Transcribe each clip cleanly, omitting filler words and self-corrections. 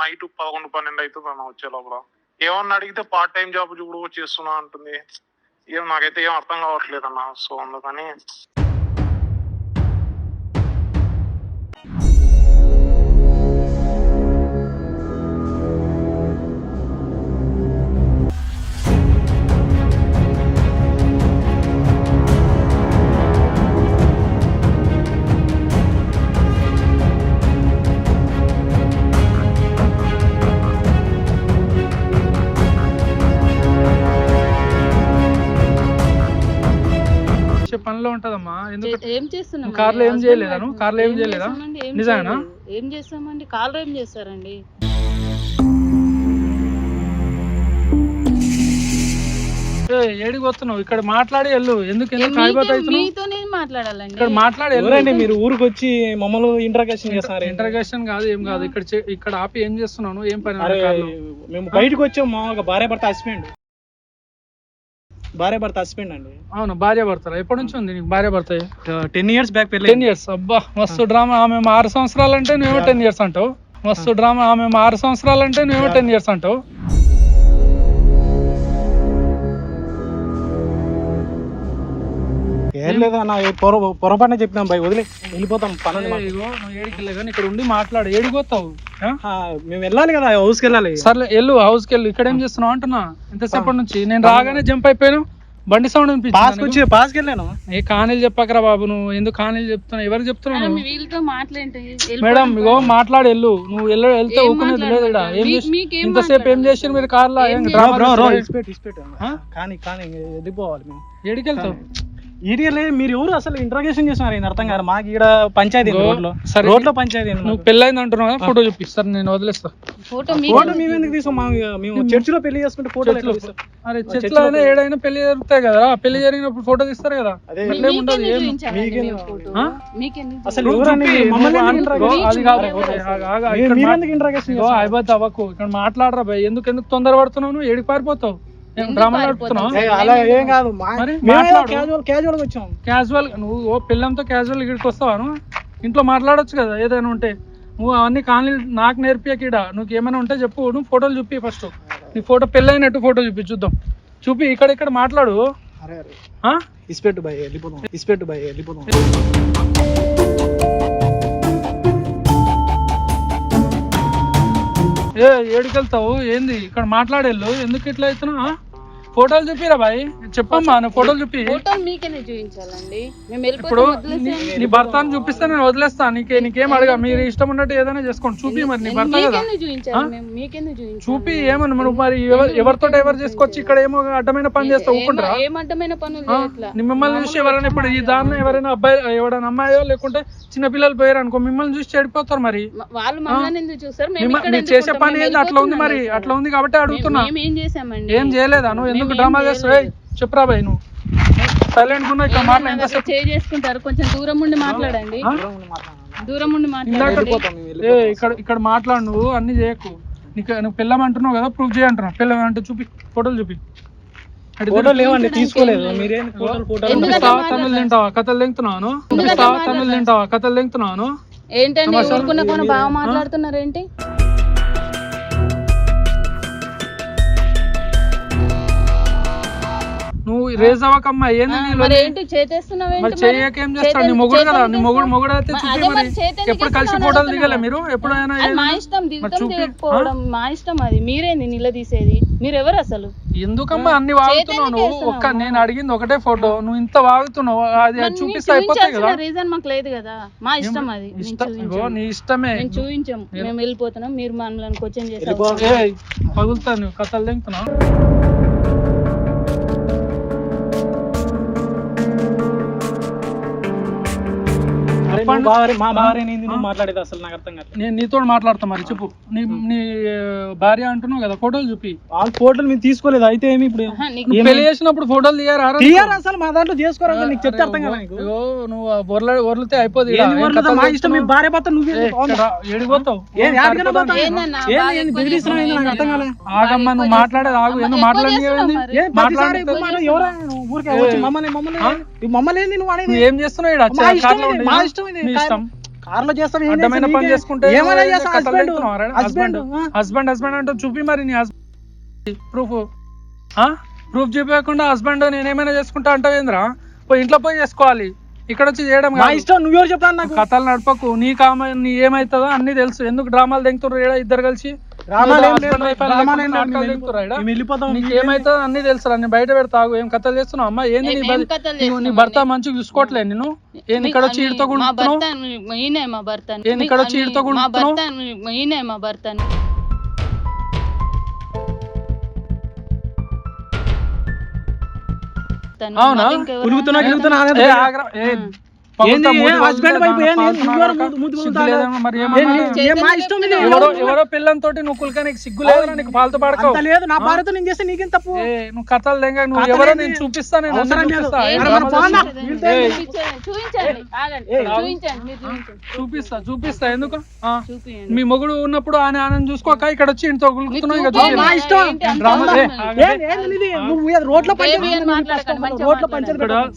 Night 11-12 అవుతుంది అన్న వచ్చే లోపల. ఏమన్నా అడిగితే పార్ట్ టైం జాబ్ కూడా చేస్తున్నా అంటుంది. ఏం నాకైతే ఏం అర్థం కావట్లేదు అన్న. సో అందుకని పనిలో ఉంటదమ్మా. ఏం చేస్తున్నాం? కార్లో ఏం చేయలేదా? కార్లో ఏం చేయలేదా? నిజమేనా? ఏం చేస్తామండి? కార్లో ఏం చేస్తారండి? ఏడికి వస్తున్నావు? ఇక్కడ మాట్లాడి వెళ్ళు. ఎందుకు మీతోనే మాట్లాడాలండి. ఇక్కడ మాట్లాడి వెళ్ళండి. మీరు ఊరికి వచ్చి మమ్మల్ని ఇంటర్గేషన్ చేస్తారు. ఇంటర్గేషన్ కాదు, ఏం కాదు. ఇక్కడ ఆపి ఏం చేస్తున్నాను? ఏం పని? మేము బయటకు వచ్చాం. మామూలుగా భార్య భర్త హస్బెండ్ అండి. అవును, భార్య భర్త. ఎప్పటి నుంచి ఉంది నీకు భార్య భర్త? 10 years బ్యాక్. 10 years. అబ్బా, మస్తు డ్రామా. ఆమె 6 సంవత్సరాలు అంటే నువ్వేమో 10 years అంటావు. మస్తు డ్రామా. ఆమె 6 సంవత్సరాలు అంటే నువ్వేమో 10 years అంటావు. ఏం లేదా అన్న, పొరపాటున చెప్పినాం భయ్, వదిలే వెళ్ళిపోతాం. నువ్వు ఏడికి వెళ్ళే కానీ ఇక్కడ ఉండి మాట్లాడు. ఏడిపోతావు? మేము వెళ్ళాలి కదా, హౌస్కి వెళ్ళాలి. సర్లే వెళ్ళు, హౌస్కి వెళ్ళు. ఇక్కడ ఏం చేస్తున్నావు అంటున్నా? ఎంతసేపటి నుంచి నేను రాగానే జంప్ అయిపోయాను. బండి సౌండ్ అనిపించింది. పాస్కి వెళ్ళాను. ఏ కానీలు చెప్పకరా బాబు. నువ్వు ఎందుకు కానీలు చెప్తున్నావు? ఎవరు చెప్తున్నావు? మేడం ఇగో మాట్లాడి వెళ్ళు. నువ్వు వెళ్తే ఊకునేది లేదు. ఇంతసేపు ఏం చేసారు మీరు కార్లో? వెళ్ళిపోవాలి మేము. ఏడికి వెళ్తావు? ఏరియాలే మీరు ఎవరు అసలు ఇంట్రాగేషన్ చేస్తున్నారు? ఏంది అర్థం కాదు మాకు. ఇక్కడ పంచాయతీ రోడ్లో పంచాయతీ. నువ్వు పెళ్ళైంది అంటున్నావు, ఫోటో చూపిస్తారు, నేను వదిలేస్తా. ఫోటో మేము ఎందుకు తీసుకో? మేము చర్చిలో పెళ్లి చేసుకుంటే ఫోటో. అరే చర్చిలో అయినా ఏడైనా పెళ్లి జరుగుతాయి కదా. పెళ్లి జరిగినప్పుడు ఫోటో తీస్తారు కదా. ఉండదు అసలు. అవ్వకు. ఇక్కడ మాట్లాడరా భయ్. ఎందుకు తొందర పడుతున్నావు? ఏడికి పారిపోతావు? క్యాజువల్ నువ్వు పిల్లంతో క్యాజువల్ ఇక్కడికి వస్తావా? ఇంట్లో మాట్లాడొచ్చు కదా ఏదైనా ఉంటే. నువ్వు అవన్నీ కానీ నాకు నేర్పియకీడ. నువ్వు ఏమైనా ఉంటే చెప్పు. నువ్వు ఫోటోలు చూపి ఫస్ట్. నీ ఫోటో పెళ్ళైనట్టు ఫోటో చూపి చూద్దాం. చూపి ఇక్కడ మాట్లాడు. ఇస్పెట్టు భయ్, వెళ్ళిపోతాం. ఏడికెళ్తావు? ఏంది ఇక్కడ మాట్లాడేళ్ళు? ఎందుకు ఇట్లా అవుతున్నావు? ఫోటోలు చూపిరా బాయ్. చెప్పమ్మా, నువ్వు ఫోటోలు చూపి. ఇప్పుడు నీ భర్తను చూపిస్తే నేను వదిలేస్తా. నీకేం అడగా. మీరు ఇష్టం ఉన్నట్టు ఏదైనా చేసుకోండి. చూపి. మరి నీ భర్త కదా, చూపి. ఏమన్నా నువ్వు మరి ఎవరితో ఎవరు చేసుకొచ్చి ఇక్కడ ఏమో అడ్డమైన పని చేస్తావు? ఊరుకుంటారా? మిమ్మల్ని చూసి ఎవరైనా ఇప్పుడు ఈ దారిలో ఎవరైనా అబ్బాయి ఎవరైనా అమ్మాయో లేకుంటే చిన్న పిల్లలు పోయారు అనుకో, మిమ్మల్ని చూసి చెడిపోతారు. మరి మీరు చేసే పని ఏంది? అట్లా ఉంది. మరి అట్లా ఉంది కాబట్టి అడుగుతున్నా. ఏం చేయలేదా? నువ్వు ఎందుకు డ్రామా చేస్తావు? చెప్పురా బాయ్. నువ్వు సైలెంట్ ఉన్నా. ఇక్కడ మాట్లాడుకుంటారు. కొంచెం దూరం ఉండి మాట్లాడండి. ఇక్కడ మాట్లాడు. నువ్వు అన్ని చేయకు. నువ్వు పిల్లం అంటున్నావు కదా, ప్రూఫ్ చేయంటున్నావు. పిల్లం అంటే చూపి, ఫోటోలు చూపి. తీసుకోలేదు. తమిళ తింటావా? కథలు తింటున్నాను. కథలు తింటున్నాను. ఏంటండి బాగా మాట్లాడుతున్నారు ఏంటి? నువ్వు రేజ్ అవ్వకమ్మా. ఏంటి చేయకేం చేస్తాడు? నీ మొగుడు కదా. నీ మొగుడు అయితే చూపి. మరి ఎప్పుడు కలిసి ఫోటోలు దిగలే మీరు? ఎప్పుడైనా మా ఇష్టం, మా ఇష్టం. అది మీరేంది నిలదీసేది? మీరెవరు అసలు? ఎందుకమ్మా అన్ని వాగుతున్నావు నువ్వు? నేను అడిగింది ఒకటే ఫోటో, నువ్వు ఇంత వాగుతున్నావు. అది చూపిస్తే అయిపోతాయి కదా. రీజన్ మాకు లేదు కదా. మా ఇష్టం. అది నీ ఇష్టమే. చూపించాం. మేము వెళ్ళిపోతున్నాం. మీరు మనల్ని క్వశ్చన్ చేస్తారు. పగులుతా. నువ్వు కథలు తింటున్నావు. మా భార్య మాట్లాడేది అసలు నాకు అర్థం కాదు. నేను నీతో మాట్లాడతా. మరి చెప్పు. నీ భార్య అంటున్నావు కదా, ఫోటోలు చూపి. ఆ ఫోటోలు మీరు తీసుకోలేదు. అయితే ఏమి ఇప్పుడు పెళ్లి చేసినప్పుడు ఫోటోలు తీయరా? అసలు మా దాంట్లో చేసుకోరా? నీకు చెప్తే అర్థం కదా. నువ్వు వరలితే అయిపోతుంది. మా ఇష్టం. మీ భార్య భర్త నువ్వు ఏడిపోతావు? అర్థం కాలేదు. ఆగమ్మా, నువ్వు మాట్లాడేది ఆగు. ఎందుకు మమ్మల్ని ఏం చేస్తున్నావు? మా ఇష్టం. కార్లో చేస్తావు అడ్డమైన పని చేసుకుంటే ఏమైనా చేస్తావు హస్బెండ్ హస్బెండ్ హస్బెండ్ అంటే చూపి మరి నీ హస్బెండ్ ప్రూఫ్ చూపించకుండా హస్బెండ్ నేనేమైనా చేసుకుంటా అంటావేంద్రా పోయి ఇంట్లో పోయి చేసుకోవాలి ఇక్కడ వచ్చి చేయడం మా ఇష్టం నువ్వెవరు చెప్తాను నాకు కథలు నడపకు నీ ఏమైతుందో అన్ని తెలుసు ఎందుకు డ్రామాలు దింగుతున్నారు ఇద్దరు కలిసి నీకు ఏమైతుందో అన్ని తెలుసు నేను బయట పెడతాగు ఏం కథలు చేస్తున్నావు అమ్మా ఏంది నీ భర్త మంచిగా చూసుకోవట్లే నేను ఏంది ఇక్కడ వచ్చి ఈడితో గుడుతున్నావు ఏంది ఇక్కడ వచ్చి ఈడితో గుడుతున్నావు మా భర్త అవునా ఎవరో పిల్లలతో నువ్వు కులకానికి సిగ్గు లేదు నీకు పాలతో పడకవు లేదు నా భార్యతో నేను చేస్తే నీకేం తప్పు నువ్వు కథలు దగ్గర నువ్వు ఎవరో నేను చూపిస్తా నేను చూపిస్తా ఎందుకు మీ మొగుడు ఉన్నప్పుడు ఆయన చూసుకోక ఇక్కడ వచ్చి ఇంట్లో గులుకుతున్నావు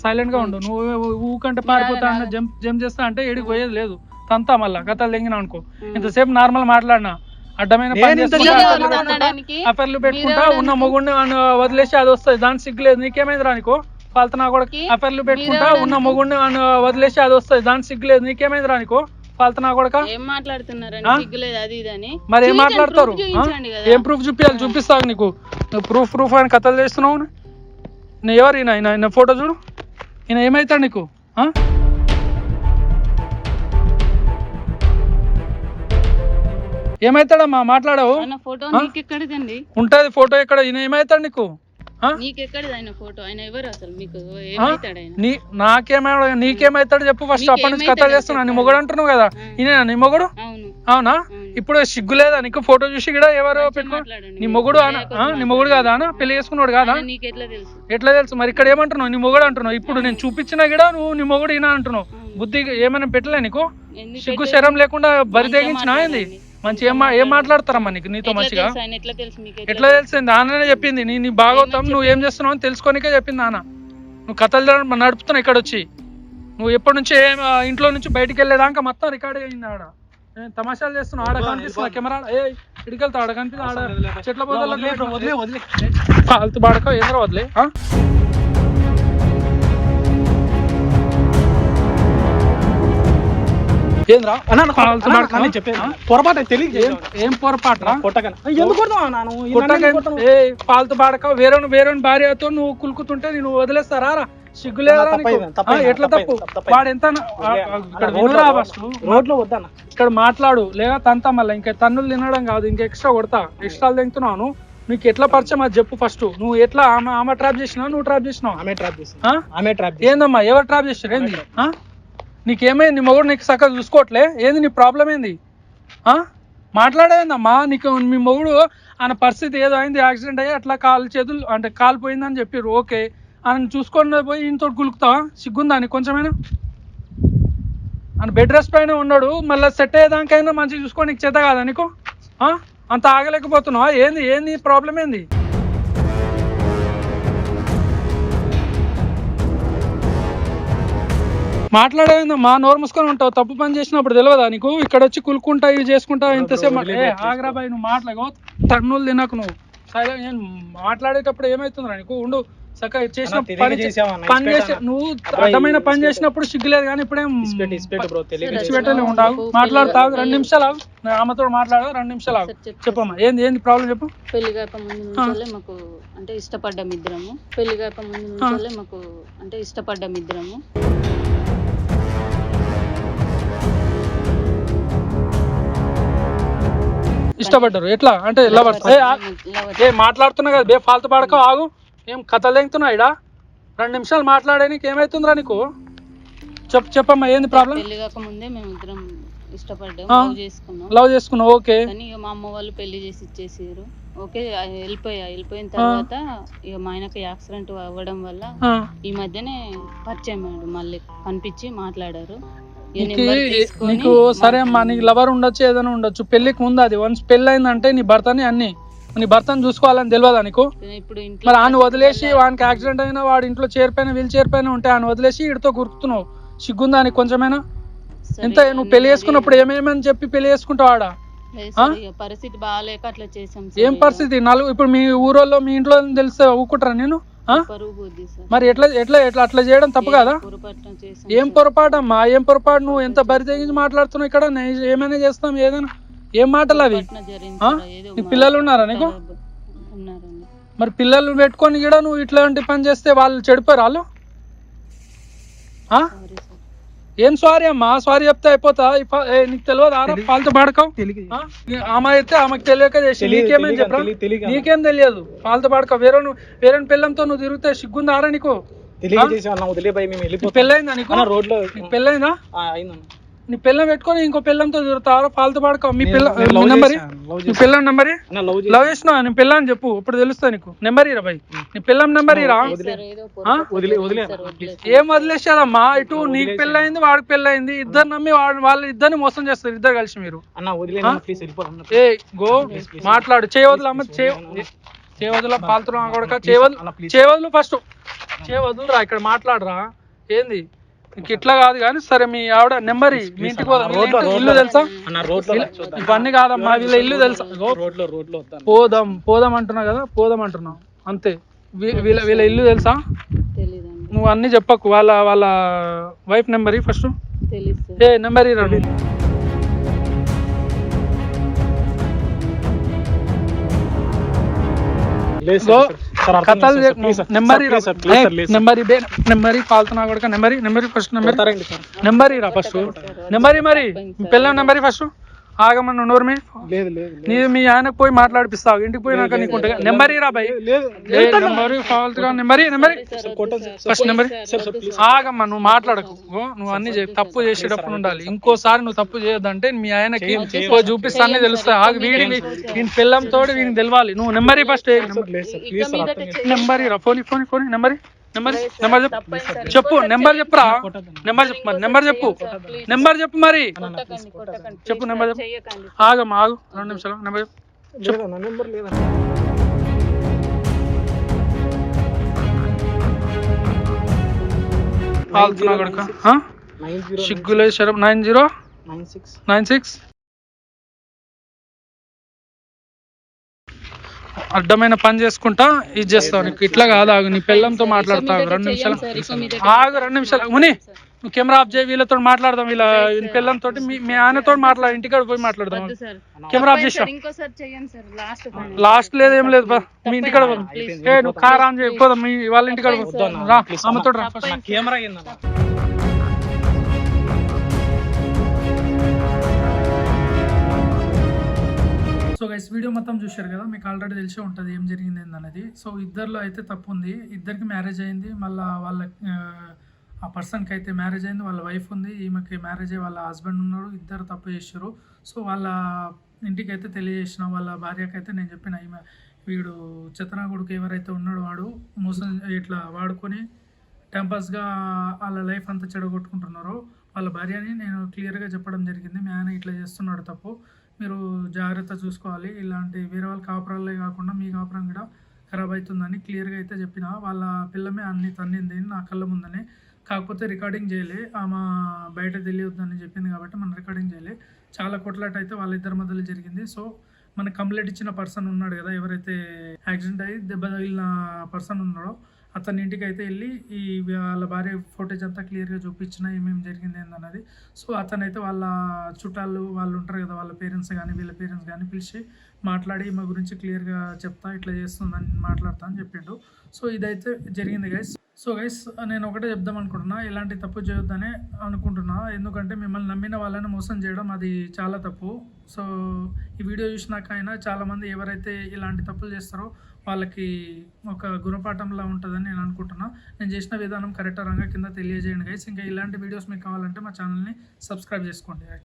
సైలెంట్ గా ఉండు నువ్వు ఊకంటే పారిపోతా అన్న జంప్ చేస్తా అంటే ఏడికి పోయేది లేదు తంతా మళ్ళా కథలు తెంగినా అనుకో ఇంతసేపు నార్మల్ మాట్లాడినా అడ్డమైన అఫెర్లు పెట్టుకుంటా ఉన్న మొగుడిని వదిలేసి అది వస్తుంది దాని సిగ్గులేదు నీకేమైంది రానికో ఫాల్తనా కూడా అఫెర్లు పెట్టుకుంటా ఉన్న మొగుడిని వదిలేసి అది వస్తుంది దాని సిగ్గులేదు నీకేమైంది రానికో ఫాల్తనా కూడా మరి ఏం మాట్లాడతారు ఏం ప్రూఫ్ చూపించాలి చూపిస్తావు నీకు ప్రూఫ్ అని కథలు చేస్తున్నావు నేను ఎవరు ఈయన ఫోటో చూడు ఈయన ఏమైతాడు నీకు ఏమైతాడమ్మా మాట్లాడవు ఉంటది ఫోటో ఎక్కడ ఈయన ఏమైతాడు నీకు నీకేమైతాడు చెప్పు ఫస్ట్ అప్పటి నుంచి కథ చేస్తున్నా నీ మొగుడు అంటున్నావు కదా ఈయన నీ మొగుడు అవునా ఇప్పుడు సిగ్గు లేదా నీకు ఫోటో చూసి కూడా ఎవరో పెట్టుకో నీ మొగుడు నీ మొగుడు కాదా పెళ్లి చేసుకున్నాడు కాదా ఎట్లా తెలుసు మరి ఇక్కడ ఏమంటున్నావు నీ మొగుడు అంటున్నావు ఇప్పుడు నేను చూపించినా కూడా నువ్వు నీ మొగుడు ఈయన అంటున్నావు బుద్ధి ఏమైనా పెట్టలే నీకు సిగ్గు శరం లేకుండా బరి తెగించిన ఏంది మంచి ఏం మాట్లాడతారమ్మా నీతో మంచిగా ఎట్లా తెలిసింది నాన్ననే చెప్పింది నీ బాగోతాం నువ్వు ఏం చేస్తున్నావు అని తెలుసుకోనికే చెప్పింది నాన్న నువ్వు కథలు నడుపుతున్నావు ఇక్కడ వచ్చి నువ్వు ఎప్పటి నుంచి ఇంట్లో నుంచి బయటికి వెళ్ళేదాకా మొత్తం రికార్డ్ అయింది ఆడ తమాషాలు చేస్తున్నావు ఆడ కనిపిస్తున్నా కెమెరా ఇడికెళ్తా ఆడ కనిపిస్తా ఆడ చెట్ల పోదల ఫాల్తు బాడక ఏంద్రా వదిలే ఏంద్రా పొరపాటు తెలియదు ఏం పొరపాటురా ఎందుకు ఫాల్తు బాడక వేరే భార్యతో నువ్వు కులుకుతుంటే నువ్వు వదిలేస్తారా సిగ్గులేదా ఎట్లా తప్పు వాడు ఎంత రోడ్లో వద్దా ఇక్కడ మాట్లాడు లేదా తంతా మళ్ళీ ఇంకా తన్నులు తినడం కాదు ఇంకా ఎక్స్ట్రా కొడతా ఎక్స్ట్రా తింటున్నాను నీకు ఎట్లా పరిచయం అది చెప్పు ఫస్ట్ నువ్వు ఎట్లా ఆమె ట్రాప్ చేసినావు నువ్వు ట్రాప్ చేసినావు ఏందమ్మా ఎవరు ట్రాప్ చేసారు ఏంది నీకేమైంది నీ మొగుడు నీకు చక్కగా చూసుకోవట్లే ఏంది నీ ప్రాబ్లం ఏంది మాట్లాడేందమ్మా నీకు మీ మొగుడు ఆయన పరిస్థితి ఏదో అయింది యాక్సిడెంట్ అయ్యి అట్లా చేతులు అంటే కాలు పోయిందని చెప్పారు ఓకే ఆయన చూసుకొని పోయి ఈయనతో గులుకుతావా సిగ్గుందా నీకు కొంచెమైనా ఆయన బెడ్ రెస్ట్ పైన ఉన్నాడు మళ్ళీ సెట్ అయ్యేదానికైనా మంచిగా చూసుకో నీకు చేత కాదా నీకు అంత ఆగలేకపోతున్నావా ఏంది ప్రాబ్లం ఏంది మాట్లాడేందమ్మా నోరు మూసుకొని ఉంటావు తప్పు పని చేసినప్పుడు తెలియదా నీకు ఇక్కడ వచ్చి కులుకుంటా ఇవి చేసుకుంటా ఇంతసేపు ఆగ్రాబాయి నువ్వు మాట్లాగో తన్నులు తినకు నువ్వు సరే నేను మాట్లాడేటప్పుడు ఏమవుతుందిరా నీకు ఉండు చక్కగా చేసిన పని చేసి నువ్వు అర్థమైన పని చేసినప్పుడు సిగ్గులేదు కానీ ఇప్పుడేం పెట్టలే ఉండవు మాట్లాడతావు 2 నిమిషాలు ఆగు ఆమెతో మాట్లాడు 2 నిమిషాలు ఆగు చెప్పమ్మా ఏంది ప్రాబ్లం చెప్పు పెళ్లి కాక ముందు నుంచే మాకు అంటే ఇష్టపడ్డాం ఇద్దరము పెళ్లి కాక ముందు నుంచే మాకు అంటే ఇష్టపడ్డాం ఇద్దరము ఇష్టపడ్డారు ఎట్లా అంటే లవర్స్ మాట్లాడుతున్నా కదా బే ఫాల్తు పడక ఆగు ఏం కథలు తెంగుతున్నా ఇడా 2 నిమిషాలు మాట్లాడడానికి ఏమైతుందిరా నీకు చెప్పమ్మా ఏంది ప్రాబ్లం పెళ్లి కాక ముందే మేము ఇద్దరం ఇష్టపడ్డాం లవ్ చేసుకున్నావు ఓకే కానీ మా అమ్మ వాళ్ళు పెళ్లి చేసి ఇచ్చేసారు ఓకే వెళ్ళిపోయిన తర్వాత ఇక మా ఆయనకి యాక్సిడెంట్ అవ్వడం వల్ల ఈ మధ్యనే పరిచయం అయ్యాడు మళ్ళీ కనిపించి మాట్లాడారు నీకు సరే అమ్మా నీకు లవర్ ఉండొచ్చు ఏదైనా ఉండొచ్చు పెళ్లికి ముందు అది వన్స్ పెళ్లి అయిందంటే నీ భర్తని అన్ని నీ భర్తను చూసుకోవాలని తెలియదా నీకు మరి ఆయన వదిలేసి వానికి యాక్సిడెంట్ అయినా వాడి ఇంట్లో చేరిపోయినా వీల్ చేరిపోయినా ఉంటే ఆయన వదిలేసి వీడితో గుర్తున్నావు సిగ్గుందా నీకు కొంచెమైనా ఎంత నువ్వు పెళ్లి చేసుకున్నప్పుడు ఏమేమని చెప్పి పెళ్లి చేసుకుంటావు ఆడ? లేదు సార్, ఇక పరిస్థితి బాగాలేక అట్లా చేసాం సార్. ఏం పరిస్థితి? ఇప్పుడు మీ ఊరోళ్ళు మీ ఇంట్లో తెలిస్తే ఊకుంటారా నేను? పరువు పోద్ది సార్. మరి ఎట్లా ఎట్లా ఎట్లా అట్లా చేయడం తప్పు కదా? పొరపాటున చేసాం. ఏం పొరపాటమ్మా, ఏం పొరపాటు? నువ్వు ఎంత బరి తెగించి మాట్లాడుతున్నావు ఇక్కడ. ఏమైనా చేస్తాం, ఏదైనా. ఏం మాటలు అవి? జరిగింది సార్, ఏదో నీ పిల్లలు ఉన్నారా నీకు? ఉన్నారండి. మరి పిల్లలు పెట్టుకొని కూడా నువ్వు ఇట్లాంటి పని చేస్తే వాళ్ళు చెడిపోయారు వాళ్ళు? Sorry sir. ఏం సారీ అమ్మా? సారీ చెప్తే అయిపోతా? నీకు తెలియదు ఆరా పాలతో పాడకావు? ఆమె అయితే ఆమెకు తెలియక చేసి నీకేమని చెప్పరా? నీకేం తెలియదు? పాలతో పాడకావు. వేరే పిల్లంతో నువ్వు తిరిగితే సిగ్గుందా ఆరా నీకు? పెళ్ళైందా నీకు? రోడ్లో పెళ్ళైందా? నీ పిల్లం పెట్టుకొని ఇంకో పిల్లంతో తిరుగుతావా? పాలతో పాడకావు. మీ పిల్ల నెంబర్, నీ పిల్లం నెంబర్ లవ్ చేసినా నీ పిల్లని చెప్పు, ఇప్పుడు తెలుస్తా నీకు. నెంబర్ ఇరా భయ్, నీ పిల్లం నెంబర్ ఇరా. ఏం వదిలేసాదమ్మా? ఇటు నీకు పెళ్ళయింది, వాడికి పెళ్ళయింది, ఇద్దరు నమ్మి వాళ్ళు ఇద్దరిని మోసం చేస్తారు, ఇద్దరు కలిసి. మీరు ఏ గో మాట్లాడు. చేయవదులమ్మ, చేయవదుల పాలతో కూడా చేయవదులు. ఫస్ట్ చేయవదులురా, ఇక్కడ మాట్లాడరా. ఏంది నీకు ఇట్లా కాదు కానీ. సరే మీ ఆవిడ నెంబర్, మీ ఇంటికి ఇల్లు తెలుసా? ఇవన్నీ కాదమ్మా, వీళ్ళ ఇల్లు తెలుసా? పోదాం అంటున్నావు కదా, పోదాం అంటున్నావు అంతే. వీళ్ళ ఇల్లు తెలుసా? నువ్వు అన్ని చెప్పకు. వాళ్ళ వైఫ్ నెంబర్ ఫస్ట్. ఏ నెంబర్ ఇరా. నెంబర్ పాల్తున్నా కూడా నెంబర్ ఫస్ట్. నెంబర్ ఇరా ఫస్ట్. నెంబర్ మరి పిల్లల నెంబర్ ఫస్ట్. ఆగమని నోరు నీ మీ ఆయనకు పోయి మాట్లాడిపిస్తావు, ఇంటికి పోయినాక నీకు ఉంటుంది. నెంబర్ ఇరా భయ్. Number first number. ఆగమ్మా, నువ్వు మాట్లాడకు. నువ్వు అన్ని తప్పు చేసేటప్పుడు ఉండాలి. ఇంకోసారి నువ్వు తప్పు చేయొద్దంటే మీ ఆయనకి చూపిస్తానే తెలుస్తాయి. ఆగి వీడి పిల్లంతో వీడికి తెలవాలి. నువ్వు నెంబర్ ఫస్ట్. నెంబర్ ఇరా. ఫోన్ నెంబర్ చెప్పు. నెంబర్ చెప్పురా. నెంబర్ చెప్పు మరి. నెంబర్ చెప్పు మరి. చెప్పు నెంబర్ చెప్పు. ఆగమ్మా, ఆగు 2 నిమిషాలు. నెంబర్ చెప్పు. సిగ్గులే శరబ్. 9096 అడ్డమైన పని చేసుకుంటా ఇది చేస్తావు. నీకు ఇట్లా కాదు. ఆగు, నీ పిల్లంతో మాట్లాడతావు. 2 నిమిషాలు ఆగు. 2 నిమిషాలు ముని, నువ్వు కెమెరా ఆఫ్ చేయి. వీళ్ళతో మాట్లాడదాం. వీళ్ళ పిల్లంతో మీ ఆయనతో మాట్లాడు. ఇంటికాడ పోయి మాట్లాడదాం. కెమెరా ఆఫ్ చేసా. లాస్ట్ లేదు, ఏం లేదు. మీ ఇంటికాడ నువ్వు కార్ ఆన్ చేయకపోదాం. మీ వాళ్ళ ఇంటికాడ రా. ఆమెతో రా. కెమెరా. సో గైస్, వీడియో మొత్తం చూశారు కదా, మీకు ఆల్రెడీ తెలిసే ఉంటుంది ఏం జరిగింది ఏందనేది. సో ఇద్దరిలో అయితే తప్పు ఉంది. ఇద్దరికి మ్యారేజ్ అయింది. మళ్ళీ వాళ్ళ ఆ పర్సన్కి అయితే మ్యారేజ్ అయింది, వాళ్ళ వైఫ్ ఉంది. ఈమెకి మ్యారేజ్ అయ్యి వాళ్ళ హస్బెండ్ ఉన్నాడు. ఇద్దరు తప్పు చేశారు. సో వాళ్ళ ఇంటికి అయితే తెలియజేసిన, వాళ్ళ భార్యకి అయితే నేను చెప్పిన, ఈమె వీడు చెత్తనాగుడికి ఎవరైతే ఉన్నాడో వాడు మోసం ఇట్లా వాడుకొని టెంపస్గా వాళ్ళ లైఫ్ అంతా చెడగొట్టుకుంటున్నారో వాళ్ళ భార్యని నేను క్లియర్గా చెప్పడం జరిగింది. మీ ఆయన ఇట్లా చేస్తున్నాడు తప్పు, మీరు జాగ్రత్త చూసుకోవాలి. ఇలాంటి వేరే వాళ్ళ కాపురాలే కాకుండా మీ కాపురం కూడా ఖరాబ్ అవుతుందని క్లియర్గా అయితే చెప్పిన. వాళ్ళ పిల్లమే అన్ని తన్నింది నా కళ్ళ ముందనే. కాకపోతే రికార్డింగ్ చేయలే, ఆమె బయట తెలియొద్దని చెప్పింది కాబట్టి మనం రికార్డింగ్ చేయలే. చాలా కొట్లాట అయితే వాళ్ళిద్దరి మధ్యలో జరిగింది. సో మనకు కంప్లైంట్ ఇచ్చిన పర్సన్ ఉన్నాడు కదా, ఎవరైతే యాక్సిడెంట్ అయ్యి దెబ్బ తగిలిన పర్సన్ ఉన్నాడో అతని ఇంటికి అయితే వెళ్ళి ఈ వాళ్ళ భార్య ఫోటేజ్ అంతా క్లియర్గా చూపించిన ఏమేమి జరిగింది ఏందన్నది. సో అతనైతే వాళ్ళ చుట్టాలు వాళ్ళు ఉంటారు కదా, వాళ్ళ పేరెంట్స్ కానీ వీళ్ళ పేరెంట్స్ కానీ పిలిచి మాట్లాడి మా గురించి క్లియర్గా చెప్తా, ఇట్లా చేస్తుందని మాట్లాడతా అని చెప్పిండు. సో ఇదైతే జరిగింది గైస్. సో గైస్, నేను ఒకటే చెప్దాం అనుకుంటున్నా, ఇలాంటి తప్పు చేయొద్దనే అనుకుంటున్నా. ఎందుకంటే మిమ్మల్ని నమ్మిన వాళ్ళని మోసం చేయడం అది చాలా తప్పు. సో ఈ వీడియో చూసినాక అయినా చాలామంది ఎవరైతే ఇలాంటి తప్పులు చేస్తారో వాళ్ళకి ఒక గుణపాఠంలా ఉంటుందని నేను అనుకుంటున్నా. నేను చేసిన విధానం కరెక్ట్ రంగా కింద తెలియజేయండి గైస్. ఇంకా ఇలాంటి వీడియోస్ మీకు కావాలంటే మా ఛానల్ని సబ్స్క్రైబ్ చేసుకోండి.